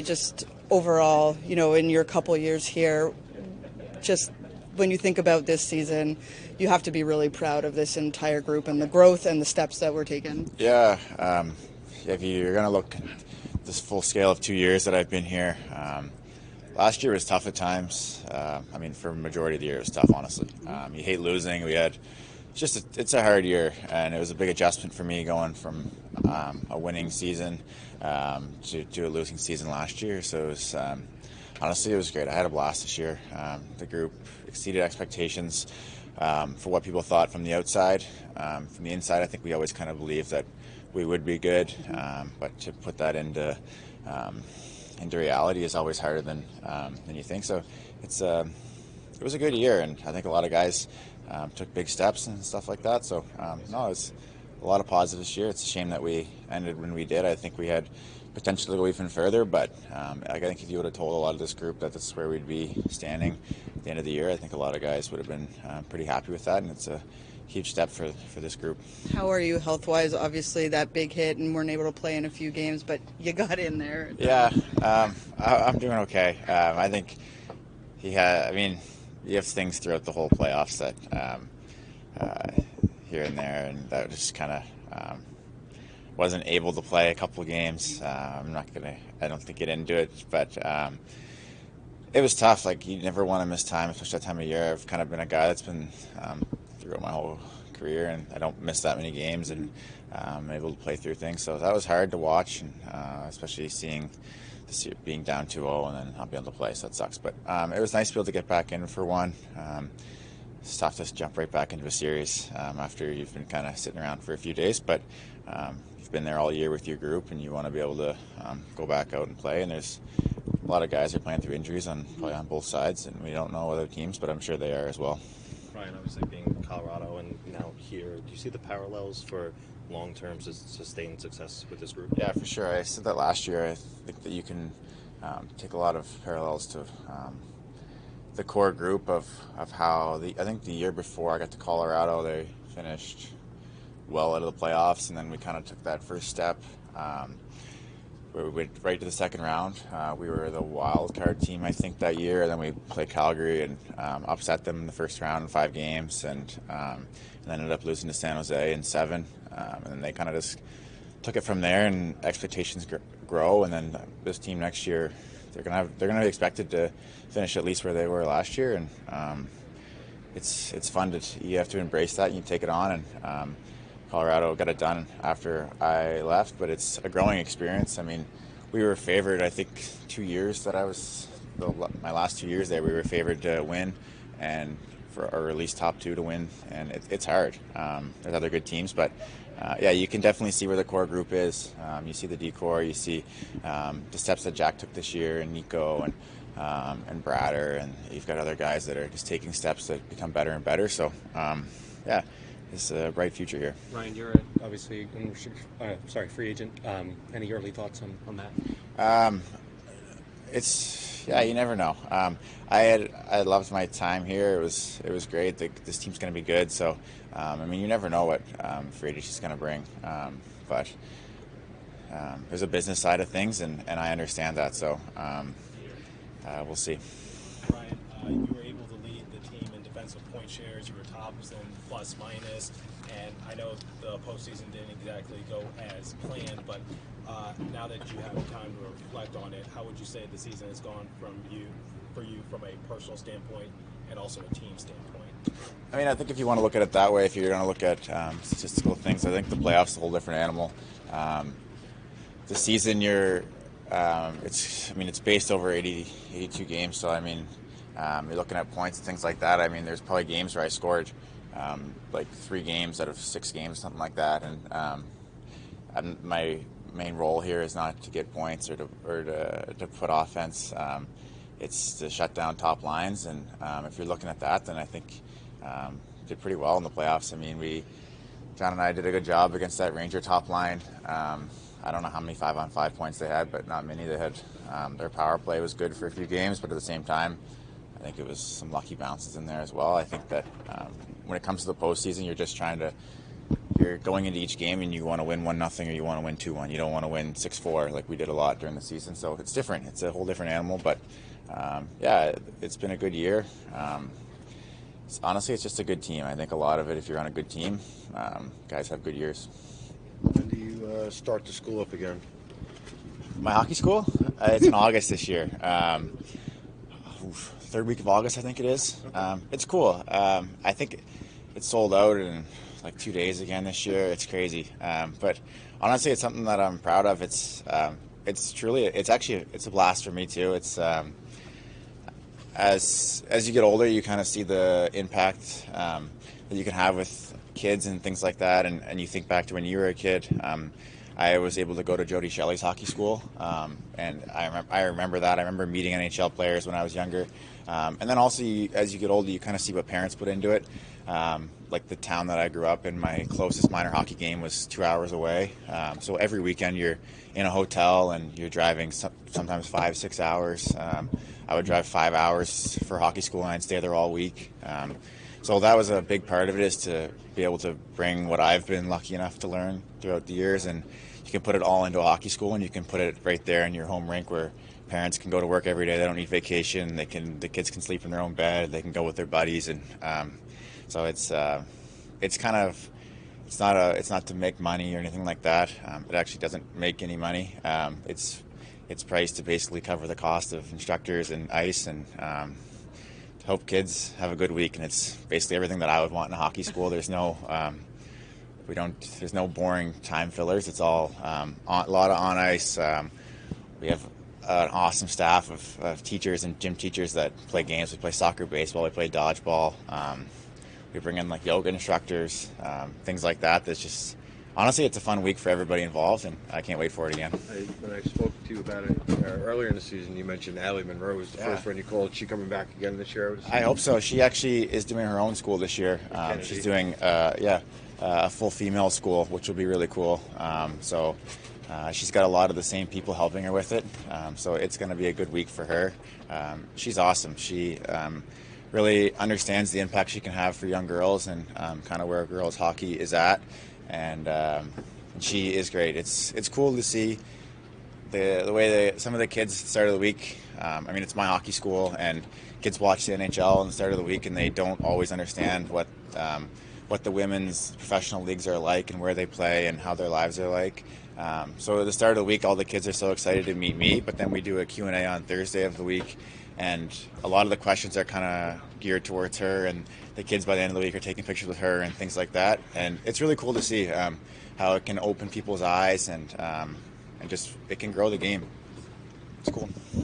Just overall, in your couple years here, just when you think about this season, you have to be really proud of this entire group and the growth and the steps that were taken. Yeah, if you're going to look at this full scale of 2 years that I've been here, last year was tough at times. For a majority of the year, it was tough, honestly. You hate losing. It's a hard year, and it was a big adjustment for me going from a winning season to a losing season last year. So it was, honestly, it was great. I had a blast this year. The group exceeded expectations for what people thought from the outside. From the inside, I think we always kind of believed that we would be good, but to put that into reality is always harder than you think. So it was a good year, and I think a lot of guys took big steps and stuff like that. So no, it's a lot of positives this year. It's a shame that we ended when we did. I think we had potential to go even further, but I think if you would have told a lot of this group that this is where we'd be standing at the end of the year, I think a lot of guys would have been pretty happy with that, and it's a huge step for this group. How are you health-wise? Obviously, that big hit and weren't able to play in a few games, but you got in there. Yeah, I'm doing okay. I think you have things throughout the whole playoffs that here and there, and that just kind of wasn't able to play a couple of games. I don't think get into it, but it was tough. Like, you never want to miss time, especially that time of year. I've kind of been a guy that's been throughout my whole career, and I don't miss that many games, and I'm able to play through things. So that was hard to watch, and especially seeing this year being down 2-0 and then not being able to play, so that sucks. But it was nice to be able to get back in for one. It's tough to jump right back into a series after you've been kind of sitting around for a few days, but you've been there all year with your group, and you want to be able to go back out and play. And there's a lot of guys are playing through injuries probably on both sides, and we don't know other teams, but I'm sure they are as well. Ryan, obviously being in Colorado and now here, do you see the parallels for long-term sustained success with this group? Yeah, for sure. I said that last year. I think that you can take a lot of parallels to the core group of how I think the year before I got to Colorado, they finished well out of the playoffs, and then we kind of took that first step where we went right to the second round. We were the wild card team, I think, that year, and then we played Calgary and upset them in the first round in 5 games, and then ended up losing to San Jose in 7. And then they kind of just took it from there, and expectations grow. And then this team next year, they're gonna be expected to finish at least where they were last year, and it's fun you have to embrace that and you take it on. And Colorado got it done after I left, but it's a growing experience. I mean, we were favored, I think, 2 years that my last 2 years there, we were favored to win, and or at least top 2 to win, and it's hard. There's other good teams, but yeah, you can definitely see where the core group is. You see the D-core, you see the steps that Jack took this year, and Nico and Brader, and you've got other guys that are just taking steps that become better and better. So yeah, it's a bright future here. Ryan, you're obviously free agent. Any early thoughts on that? You never know. I loved my time here. It was great. This team's going to be good. So you never know what free agency is going to bring. But there's a business side of things, and I understand that. So we'll see. Ryan, you were able to lead the team in defensive point shares. You were tops in plus minus, and I know the postseason didn't exactly go as planned, but now that you have time to reflect on it, how would you say the season has gone for you from a personal standpoint and also a team standpoint? I think if you want to look at it that way, if you're going to look at statistical things, I think the playoffs is a whole different animal. The season, it's based over 82 games, so you're looking at points and things like that. There's probably games where I scored like 3 games out of 6 games, something like that, and my main role here is not to get points or to put offense. It's to shut down top lines, and if you're looking at that, then I think did pretty well in the playoffs. John and I did a good job against that Ranger top line. I don't know how many 5-on-5 points they had, but not many. They had their power play was good for a few games, but at the same time, I think it was some lucky bounces in there as well. I think that when it comes to the postseason, you're just trying to you're going into each game and you want to win 1-0 or you want to win 2-1. You don't want to win 6-4 like we did a lot during the season. So it's different. It's a whole different animal. But yeah, it's been a good year. Honestly, it's just a good team. I think a lot of it, if you're on a good team, guys have good years. When do you start the school up again? My hockey school? It's in August this year. Third week of August, I think it is. It's cool. I think it's sold out in like 2 days again this year. It's crazy. But honestly, it's something that I'm proud of. It's a blast for me too. It's as you get older, you kind of see the impact that you can have with kids and things like that. And you think back to when you were a kid. I was able to go to Jody Shelley's hockey school, and I remember that. I remember meeting NHL players when I was younger. And then also, as you get older, you kind of see what parents put into it. Like the town that I grew up in, my closest minor hockey game was 2 hours away. So every weekend you're in a hotel and you're driving sometimes 5-6 hours. I would drive 5 hours for hockey school and I'd stay there all week. So that was a big part of it, is to be able to bring what I've been lucky enough to learn throughout the years, and you can put it all into a hockey school, and you can put it right there in your home rink where parents can go to work every day. They don't need vacation. The kids can sleep in their own bed. They can go with their buddies, and so it's not to make money or anything like that. It actually doesn't make any money. It's priced to basically cover the cost of instructors and ice, and hope kids have a good week. And it's basically everything that I would want in a hockey school. There's no boring time fillers. It's all a lot of on ice. We have an awesome staff of teachers and gym teachers that play games. We play soccer, baseball, we play dodgeball. We bring in like yoga instructors, things like that. That's just, honestly, it's a fun week for everybody involved, and I can't wait for it again. When I spoke to you about it earlier in the season, you mentioned Allie Monroe was the first friend you called. Is she coming back again this year? I hope so. She actually is doing her own school this year. She's doing a full female school, which will be really cool. So she's got a lot of the same people helping her with it. So it's going to be a good week for her. She's awesome. She really understands the impact she can have for young girls and kind of where girls hockey is at. And she is great. It's cool to see the way some of the kids at the start of the week. It's my hockey school, and kids watch the NHL on the start of the week, and they don't always understand what the women's professional leagues are like and where they play and how their lives are like. So at the start of the week, all the kids are so excited to meet me, but then we do a Q&A on Thursday of the week, and a lot of the questions are kind of geared towards her, and the kids by the end of the week are taking pictures with her and things like that. And it's really cool to see how it can open people's eyes and just it can grow the game. It's cool.